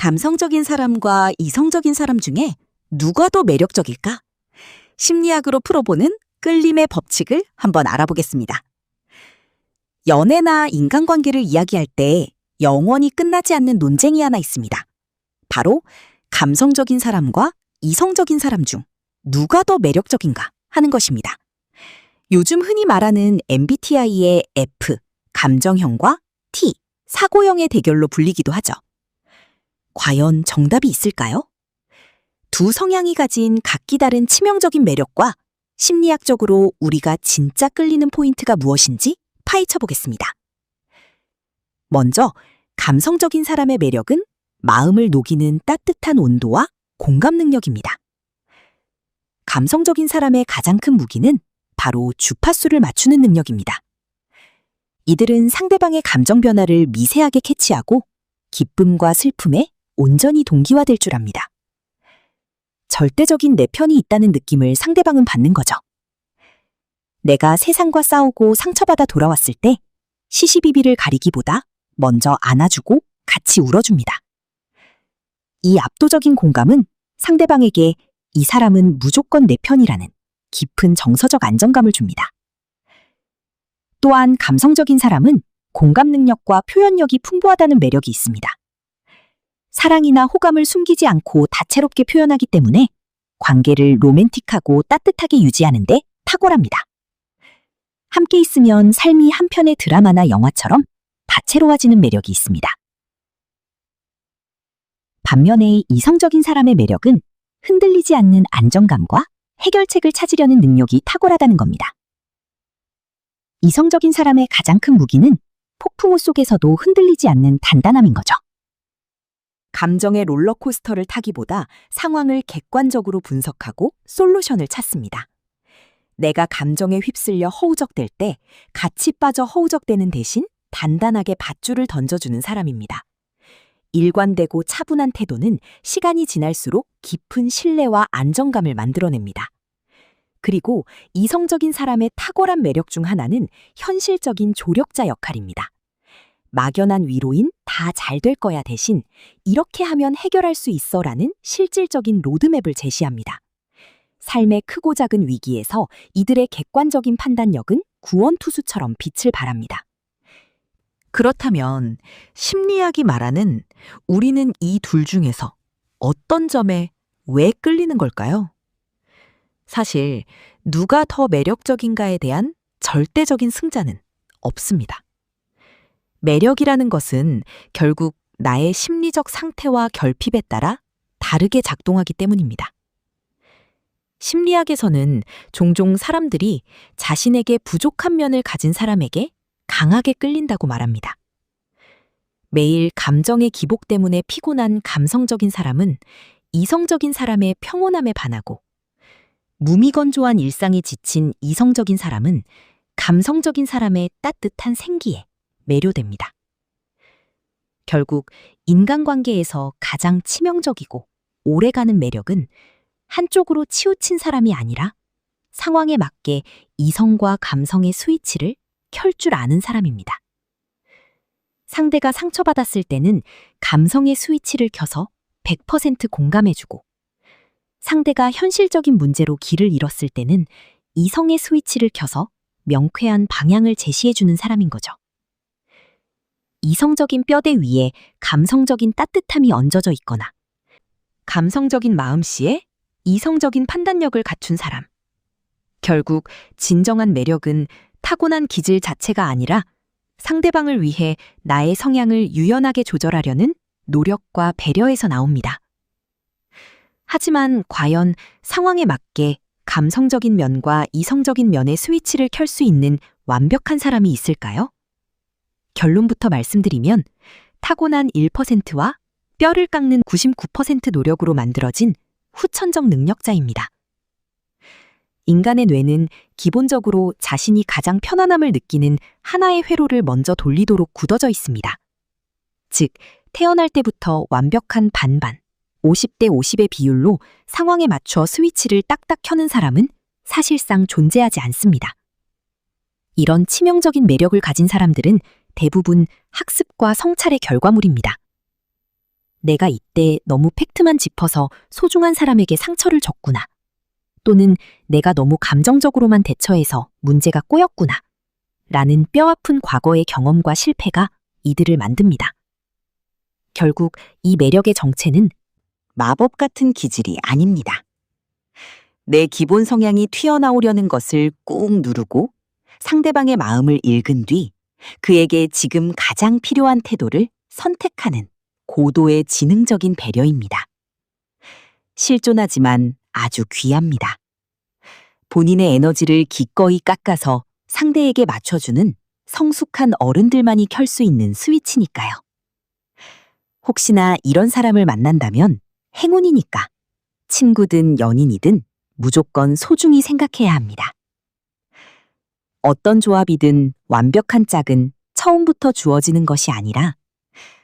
감성적인 사람과 이성적인 사람 중에 누가 더 매력적일까? 심리학으로 풀어보는 끌림의 법칙을 한번 알아보겠습니다. 연애나 인간관계를 이야기할 때 영원히 끝나지 않는 논쟁이 하나 있습니다. 바로 감성적인 사람과 이성적인 사람 중 누가 더 매력적인가 하는 것입니다. 요즘 흔히 말하는 MBTI의 F, 감정형과 T, 사고형의 대결로 불리기도 하죠. 과연 정답이 있을까요? 두 성향이 가진 각기 다른 치명적인 매력과 심리학적으로 우리가 진짜 끌리는 포인트가 무엇인지 파헤쳐 보겠습니다. 먼저 감성적인 사람의 매력은 마음을 녹이는 따뜻한 온도와 공감 능력입니다. 감성적인 사람의 가장 큰 무기는 바로 주파수를 맞추는 능력입니다. 이들은 상대방의 감정 변화를 미세하게 캐치하고 기쁨과 슬픔에 온전히 동기화될 줄 압니다. 절대적인 내 편이 있다는 느낌을 상대방은 받는 거죠. 내가 세상과 싸우고 상처받아 돌아왔을 때 시시비비를 가리기보다 먼저 안아주고 같이 울어줍니다. 이 압도적인 공감은 상대방에게 이 사람은 무조건 내 편이라는 깊은 정서적 안정감을 줍니다. 또한 감성적인 사람은 공감 능력과 표현력이 풍부하다는 매력이 있습니다. 사랑이나 호감을 숨기지 않고 다채롭게 표현하기 때문에 관계를 로맨틱하고 따뜻하게 유지하는 데 탁월합니다. 함께 있으면 삶이 한 편의 드라마나 영화처럼 다채로워지는 매력이 있습니다. 반면에 이성적인 사람의 매력은 흔들리지 않는 안정감과 해결책을 찾으려는 능력이 탁월하다는 겁니다. 이성적인 사람의 가장 큰 무기는 폭풍우 속에서도 흔들리지 않는 단단함인 거죠. 감정의 롤러코스터를 타기보다 상황을 객관적으로 분석하고 솔루션을 찾습니다. 내가 감정에 휩쓸려 허우적댈 때 같이 빠져 허우적대는 대신 단단하게 밧줄을 던져주는 사람입니다. 일관되고 차분한 태도는 시간이 지날수록 깊은 신뢰와 안정감을 만들어냅니다. 그리고 이성적인 사람의 탁월한 매력 중 하나는 현실적인 조력자 역할입니다. 막연한 위로인 다 잘 될 거야 대신 이렇게 하면 해결할 수 있어라는 실질적인 로드맵을 제시합니다. 삶의 크고 작은 위기에서 이들의 객관적인 판단력은 구원투수처럼 빛을 발합니다. 그렇다면 심리학이 말하는 우리는 이 둘 중에서 어떤 점에 왜 끌리는 걸까요? 사실 누가 더 매력적인가에 대한 절대적인 승자는 없습니다. 매력이라는 것은 결국 나의 심리적 상태와 결핍에 따라 다르게 작동하기 때문입니다. 심리학에서는 종종 사람들이 자신에게 부족한 면을 가진 사람에게 강하게 끌린다고 말합니다. 매일 감정의 기복 때문에 피곤한 감성적인 사람은 이성적인 사람의 평온함에 반하고 무미건조한 일상에 지친 이성적인 사람은 감성적인 사람의 따뜻한 생기에 매료됩니다. 결국 인간관계에서 가장 치명적이고 오래가는 매력은 한쪽으로 치우친 사람이 아니라 상황에 맞게 이성과 감성의 스위치를 켤 줄 아는 사람입니다. 상대가 상처받았을 때는 감성의 스위치를 켜서 100% 공감해주고 상대가 현실적인 문제로 길을 잃었을 때는 이성의 스위치를 켜서 명쾌한 방향을 제시해주는 사람인 거죠. 이성적인 뼈대 위에 감성적인 따뜻함이 얹어져 있거나 감성적인 마음씨에 이성적인 판단력을 갖춘 사람. 결국 진정한 매력은 타고난 기질 자체가 아니라 상대방을 위해 나의 성향을 유연하게 조절하려는 노력과 배려에서 나옵니다. 하지만 과연 상황에 맞게 감성적인 면과 이성적인 면의 스위치를 켤 수 있는 완벽한 사람이 있을까요? 결론부터 말씀드리면 타고난 1%와 뼈를 깎는 99% 노력으로 만들어진 후천적 능력자입니다. 인간의 뇌는 기본적으로 자신이 가장 편안함을 느끼는 하나의 회로를 먼저 돌리도록 굳어져 있습니다. 즉, 태어날 때부터 완벽한 반반, 50대 50의 비율로 상황에 맞춰 스위치를 딱딱 켜는 사람은 사실상 존재하지 않습니다. 이런 치명적인 매력을 가진 사람들은 대부분 학습과 성찰의 결과물입니다. 내가 이때 너무 팩트만 짚어서 소중한 사람에게 상처를 줬구나. 또는 내가 너무 감정적으로만 대처해서 문제가 꼬였구나. 라는 뼈아픈 과거의 경험과 실패가 이들을 만듭니다. 결국 이 매력의 정체는 마법 같은 기질이 아닙니다. 내 기본 성향이 튀어나오려는 것을 꾹 누르고 상대방의 마음을 읽은 뒤 그에게 지금 가장 필요한 태도를 선택하는 고도의 지능적인 배려입니다. 실존하지만 아주 귀합니다. 본인의 에너지를 기꺼이 깎아서 상대에게 맞춰주는 성숙한 어른들만이 켤 수 있는 스위치니까요. 혹시나 이런 사람을 만난다면 행운이니까 친구든 연인이든 무조건 소중히 생각해야 합니다. 어떤 조합이든 완벽한 짝은 처음부터 주어지는 것이 아니라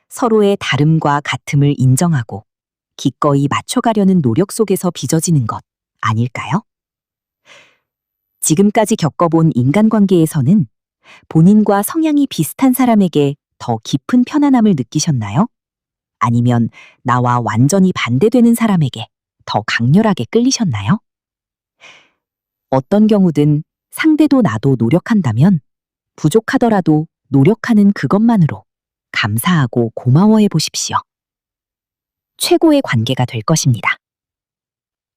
서로의 다름과 같음을 인정하고 기꺼이 맞춰가려는 노력 속에서 빚어지는 것 아닐까요? 지금까지 겪어본 인간관계에서는 본인과 성향이 비슷한 사람에게 더 깊은 편안함을 느끼셨나요? 아니면 나와 완전히 반대되는 사람에게 더 강렬하게 끌리셨나요? 어떤 경우든 상대도 나도 노력한다면 부족하더라도 노력하는 그것만으로 감사하고 고마워해 보십시오. 최고의 관계가 될 것입니다.